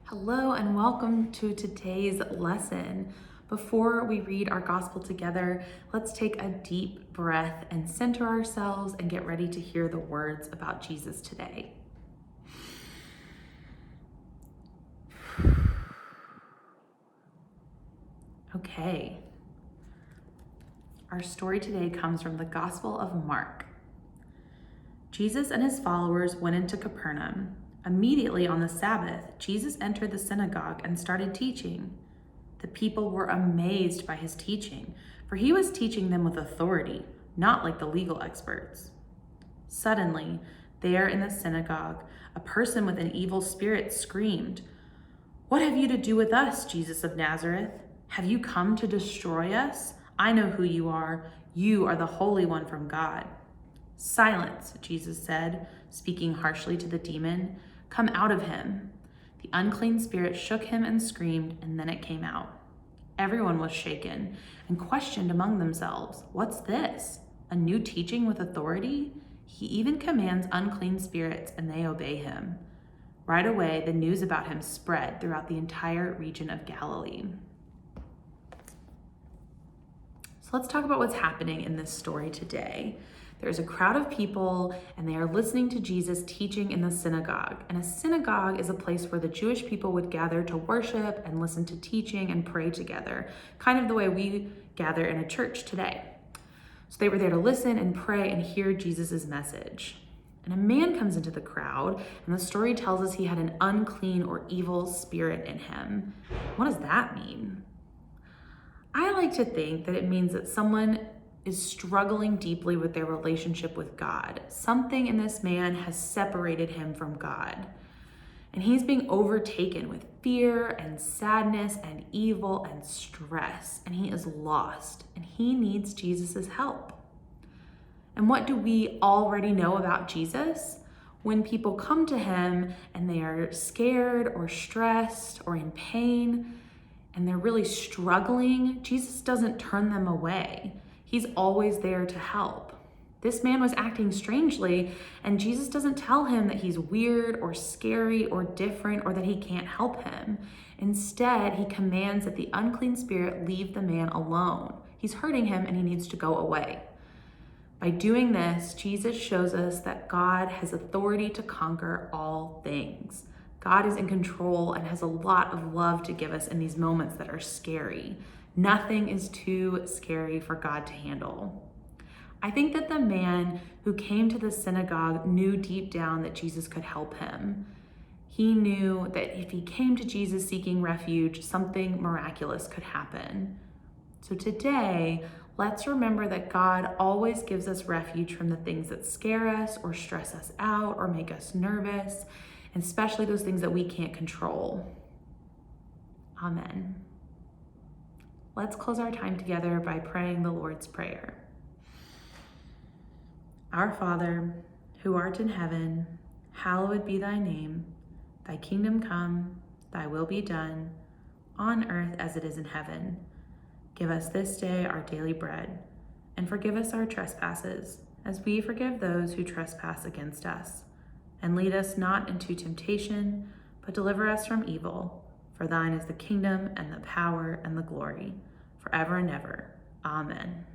Hello and welcome to today's lesson. Before we read our gospel together, let's take a deep breath and center ourselves and get ready to hear the words about Jesus today. Okay. Our story today comes from the Gospel of Mark. Jesus and his followers went into Capernaum. Immediately on the Sabbath, Jesus entered the synagogue and started teaching. The people were amazed by his teaching, for he was teaching them with authority, not like the legal experts. Suddenly, there in the synagogue, a person with an evil spirit screamed, "What have you to do with us, Jesus of Nazareth? Have you come to destroy us? I know who you are. You are the Holy One from God." "Silence," Jesus said, speaking harshly to the demon. "Come out of him." The unclean spirit shook him and screamed, and then it came out. Everyone was shaken and questioned among themselves, "What's this? A new teaching with authority? He even commands unclean spirits, and they obey him." Right away, the news about him spread throughout the entire region of Galilee. So let's talk about what's happening in this story today. There's a crowd of people and they are listening to Jesus teaching in the synagogue. And a synagogue is a place where the Jewish people would gather to worship and listen to teaching and pray together, kind of the way we gather in a church today. So they were there to listen and pray and hear Jesus's message. And a man comes into the crowd, and the story tells us he had an unclean or evil spirit in him. What does that mean? I like to think that it means that someone is struggling deeply with their relationship with God. Something in this man has separated him from God. And he's being overtaken with fear and sadness and evil and stress. And he is lost. And he needs Jesus' help. And what do we already know about Jesus? When people come to him and they are scared or stressed or in pain and they're really struggling, Jesus doesn't turn them away. He's always there to help. This man was acting strangely, and Jesus doesn't tell him that he's weird or scary or different or that he can't help him. Instead, he commands that the unclean spirit leave the man alone. He's hurting him and he needs to go away. By doing this, Jesus shows us that God has authority to conquer all things. God is in control and has a lot of love to give us in these moments that are scary. Nothing is too scary for God to handle. I think that the man who came to the synagogue knew deep down that Jesus could help him. He knew that if he came to Jesus seeking refuge, something miraculous could happen. So today, let's remember that God always gives us refuge from the things that scare us or stress us out or make us nervous, and especially those things that we can't control. Amen. Let's close our time together by praying the Lord's Prayer. Our Father, who art in heaven, hallowed be thy name. Thy kingdom come, thy will be done, on earth as it is in heaven. Give us this day our daily bread, and forgive us our trespasses, as we forgive those who trespass against us. And lead us not into temptation, but deliver us from evil. For thine is the kingdom and the power and the glory, forever and ever. Amen.